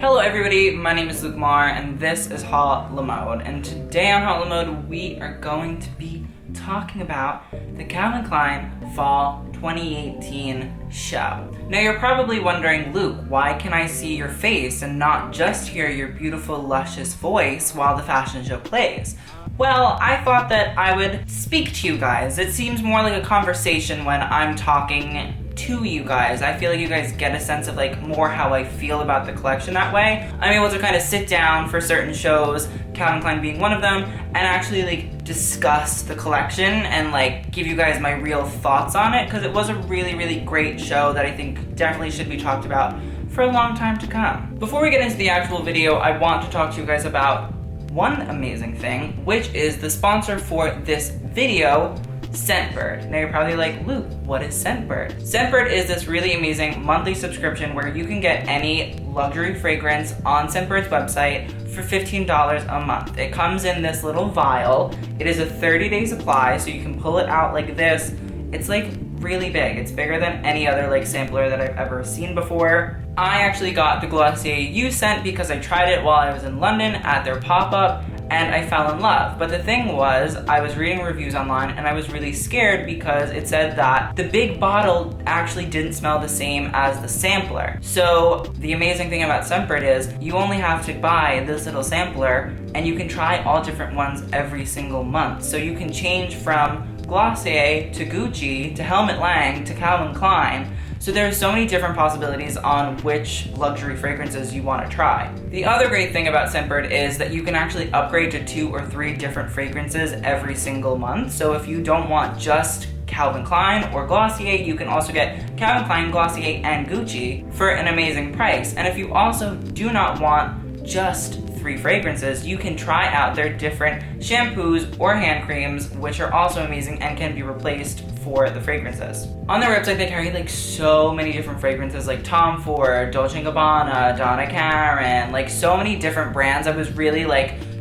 Hello everybody, my name is Luke Marr and this is Hot La Mode, and today on Hot La Mode we are going to be talking about the Calvin Klein Fall 2018 show. Now you're probably wondering, Luke, why can I see your face and not just hear your beautiful luscious voice while the fashion show plays? Well, I thought that I would speak to you guys. It seems more like a conversation when I'm talking to you guys. I feel like you guys get a sense of more how I feel about the collection that way. I'm able to kind of sit down for certain shows, Calvin Klein being one of them, and actually discuss the collection and give you guys my real thoughts on it, because it was a really great show that I think definitely should be talked about for a long time to come. Before we get into the actual video, I want to talk to you guys about one amazing thing, which is the sponsor for this video, Scentbird. Now you're probably like, Luke, what is Scentbird? Scentbird is this really amazing monthly subscription where you can get any luxury fragrance on Scentbird's website for $15 a month. It comes in this little vial. It is a 30-day supply, so you can pull it out like this. It's really big. It's bigger than any other sampler that I've ever seen before. I actually got the Glossier You scent because I tried it while I was in London at their pop-up, and I fell in love. But the thing was, I was reading reviews online and I was really scared because it said that the big bottle actually didn't smell the same as the sampler. So the amazing thing about Scentbird is you only have to buy this little sampler and you can try all different ones every single month. So you can change from Glossier to Gucci to Helmut Lang to Calvin Klein. So there's so many different possibilities on which luxury fragrances you want to try. The other great thing about Scentbird is that you can actually upgrade to 2 or 3 different fragrances every single month. So if you don't want just Calvin Klein or Glossier, you can also get Calvin Klein, Glossier, and Gucci for an amazing price. And if you also do not want just 3 fragrances, you can try out their different shampoos or hand creams, which are also amazing and can be replaced for the fragrances. On their website, they carry so many different fragrances like Tom Ford, Dolce & Gabbana, Donna Karan, so many different brands. I was really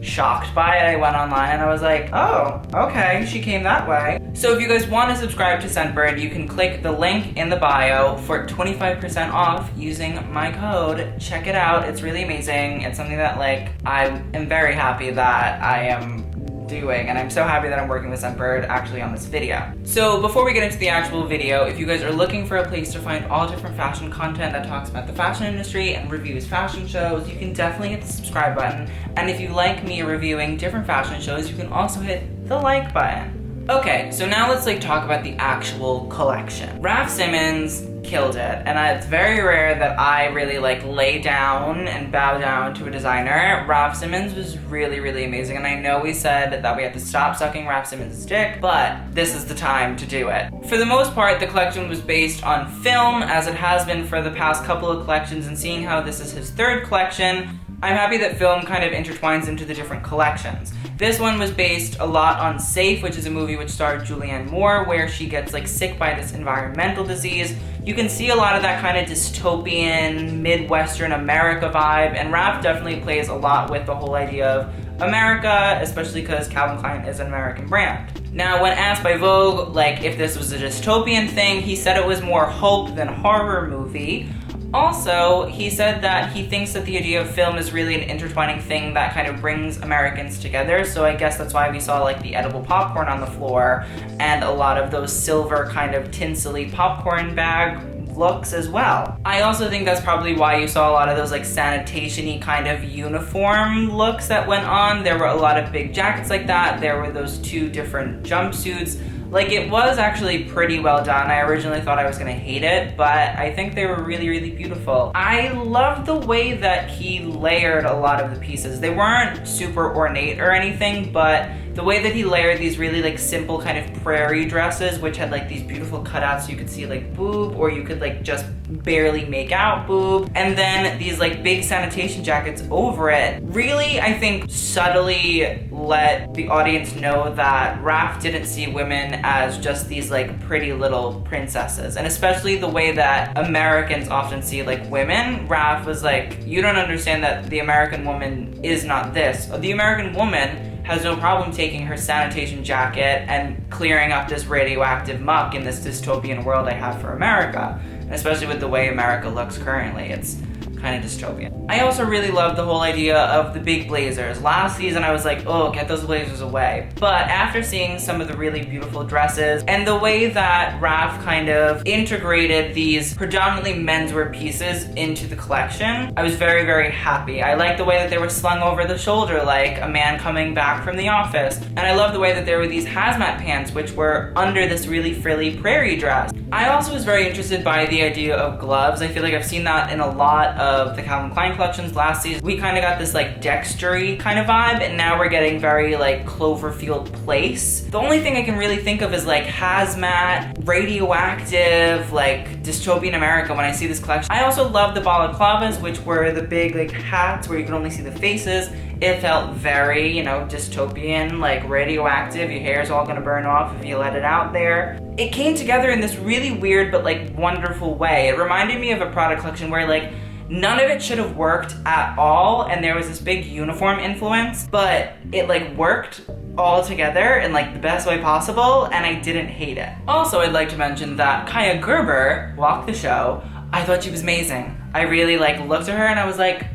shocked by it. I went online and I was like, oh, okay, she came that way. So if you guys want to subscribe to Scentbird, you can click the link in the bio for 25% off using my code. Check it out. It's really amazing. It's something that I am very happy that I am doing, and I'm so happy that I'm working with Scentbird actually on this video. So before we get into the actual video, if you guys are looking for a place to find all different fashion content that talks about the fashion industry and reviews fashion shows, you can definitely hit the subscribe button. And if you like me reviewing different fashion shows, you can also hit the like button. Okay, so now let's talk about the actual collection. Raf Simons killed it, and it's very rare that I really lay down and bow down to a designer. Raf Simons was really amazing, and I know we said that we had to stop sucking Raf Simons' dick, but this is the time to do it. For the most part, the collection was based on film, as it has been for the past couple of collections, and seeing how this is his 3rd collection, I'm happy that film kind of intertwines into the different collections. This one was based a lot on Safe, which is a movie which starred Julianne Moore, where she gets sick by this environmental disease. You can see a lot of that kind of dystopian, Midwestern America vibe, and Raf definitely plays a lot with the whole idea of America, especially because Calvin Klein is an American brand. Now, when asked by Vogue, if this was a dystopian thing, he said it was more hope than horror movie. Also, he said that he thinks that the idea of film is really an intertwining thing that kind of brings Americans together, so I guess that's why we saw the edible popcorn on the floor and a lot of those silver kind of tinselly popcorn bag looks as well. I also think that's probably why you saw a lot of those sanitation-y kind of uniform looks that went on. There were a lot of big jackets like that. There were those 2 different jumpsuits. It was actually pretty well done. I originally thought I was gonna hate it, but I think they were really beautiful. I loved the way that he layered a lot of the pieces. They weren't super ornate or anything, but the way that he layered these really simple kind of prairie dresses, which had these beautiful cutouts so you could see boob, or you could just barely make out boob, and then these big sanitation jackets over it, really, I think, subtly let the audience know that Raf didn't see women as just these pretty little princesses. And especially the way that Americans often see women, Raf was you don't understand that the American woman is not this. The American woman has no problem taking her sanitation jacket and clearing up this radioactive muck in this dystopian world I have for America. And especially with the way America looks currently, it's kind of dystopian. I also really love the whole idea of the big blazers. Last season I was like, oh, get those blazers away. But after seeing some of the really beautiful dresses and the way that Raf kind of integrated these predominantly menswear pieces into the collection, I was very, very happy. I liked the way that they were slung over the shoulder like a man coming back from the office. And I love the way that there were these hazmat pants which were under this really frilly prairie dress. I also was very interested by the idea of gloves. I feel like I've seen that in a lot of the Calvin Klein collections last season. We kind of got this like Dextery kind of vibe, and now we're getting very like Cloverfield Place. The only thing I can really think of is like hazmat, radioactive, like dystopian America when I see this collection. I also love the balaclavas, which were the big like hats where you could only see the faces. It felt very, you know, dystopian, like radioactive. Your hair's all gonna burn off if you let it out there. It came together in this really weird but like wonderful way. It reminded me of a product collection where like none of it should have worked at all, and there was this big uniform influence, but it like worked all together in like the best way possible, and I didn't hate it. Also, I'd like to mention that Kaia Gerber walked the show. I thought she was amazing. I really like looked at her and I was like,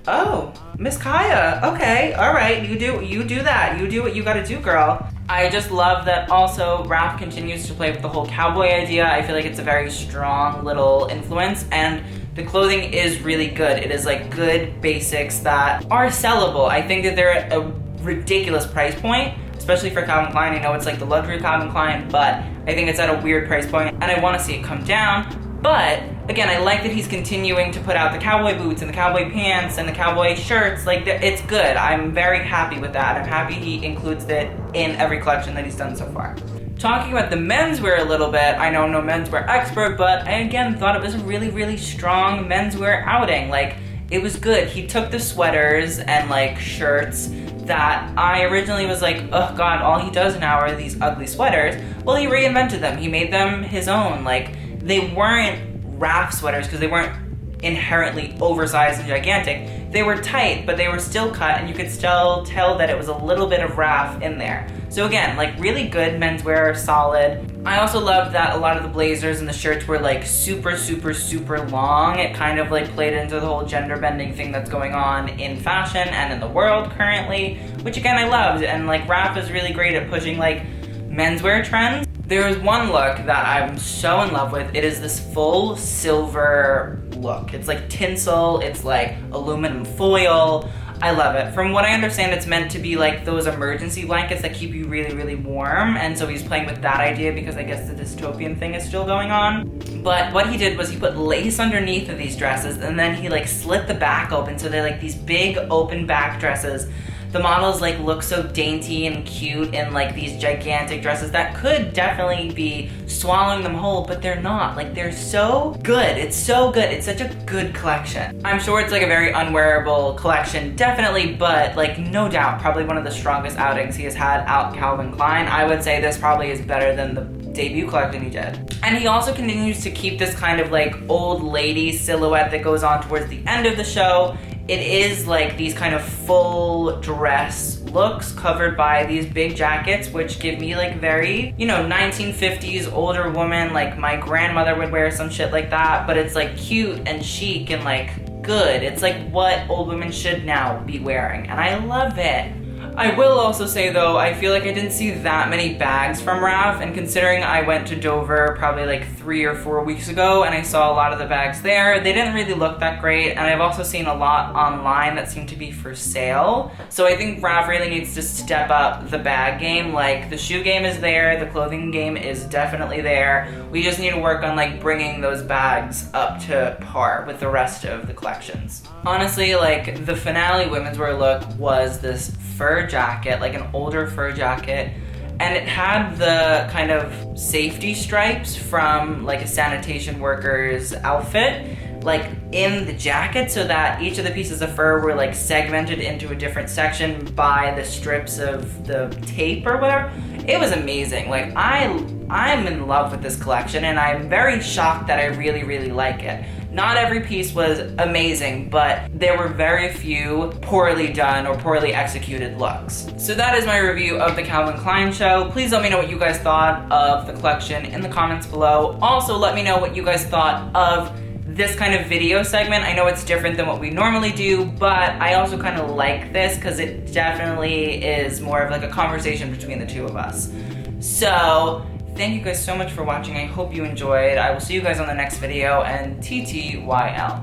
oh, Miss Kaia, okay, all right, you do that. You do what you gotta do, girl. I just love that also Raf continues to play with the whole cowboy idea. I feel like it's a very strong little influence, and the clothing is really good. It is like good basics that are sellable. I think that they're at a ridiculous price point, especially for Calvin Klein. I know it's like the luxury Calvin Klein, but I think it's at a weird price point, and I wanna see it come down. But again, I like that he's continuing to put out the cowboy boots and the cowboy pants and the cowboy shirts. Like, it's good. I'm very happy with that. I'm happy he includes it in every collection that he's done so far. Talking about the menswear a little bit, I know I'm no menswear expert, but I again thought it was a really, really strong menswear outing. Like, it was good. He took the sweaters and like shirts that I originally was like, oh God, all he does now are these ugly sweaters. Well, he reinvented them. He made them his own. Like, they weren't Raf sweaters because they weren't inherently oversized and gigantic. They were tight, but they were still cut, and you could still tell that it was a little bit of Raf in there. So again, like really good menswear, solid. I also love that a lot of the blazers and the shirts were like super, super, super long. It kind of like played into the whole gender bending thing that's going on in fashion and in the world currently, which again I loved. And like Raf is really great at pushing like menswear trends. There is one look that I'm so in love with. It is this full silver look. It's like tinsel, it's like aluminum foil. I love it. From what I understand, it's meant to be like those emergency blankets that keep you really, really warm. And so he's playing with that idea because I guess the dystopian thing is still going on. But what he did was he put lace underneath of these dresses, and then he like slit the back open. So they're like these big open back dresses. The models like look so dainty and cute in like these gigantic dresses that could definitely be swallowing them whole, but they're not. Like, they're so good. It's so good. It's such a good collection. I'm sure it's like a very unwearable collection, definitely, but like no doubt probably one of the strongest outings he has had out Calvin Klein. I would say this probably is better than the debut collection he did. And he also continues to keep this kind of like old lady silhouette that goes on towards the end of the show. It is like these kind of full dress looks covered by these big jackets, which give me like very, you know, 1950s older woman, like my grandmother would wear some shit like that, but it's like cute and chic and like good. It's like what old women should now be wearing, and I love it. I will also say though, I feel like I didn't see that many bags from Raf, and considering I went to Dover probably like 3 or 4 weeks ago and I saw a lot of the bags there, they didn't really look that great, and I've also seen a lot online that seem to be for sale. So I think Raf really needs to step up the bag game. Like, the shoe game is there, the clothing game is definitely there. We just need to work on like bringing those bags up to par with the rest of the collections. Honestly, like the finale women's wear look was this fur jacket, like an older fur jacket, and it had the kind of safety stripes from like a sanitation worker's outfit like in the jacket, so that each of the pieces of fur were like segmented into a different section by the strips of the tape or whatever. It was amazing. Like, I'm in love with this collection, and I'm very shocked that I really, really like it. Not every piece was amazing, but there were very few poorly done or poorly executed looks. So that is my review of the Calvin Klein show. Please let me know what you guys thought of the collection in the comments below. Also, let me know what you guys thought of this kind of video segment. I know it's different than what we normally do, but I also kind of like this because it definitely is more of like a conversation between the two of us. So thank you guys so much for watching. I hope you enjoyed. I will see you guys on the next video, and TTYL.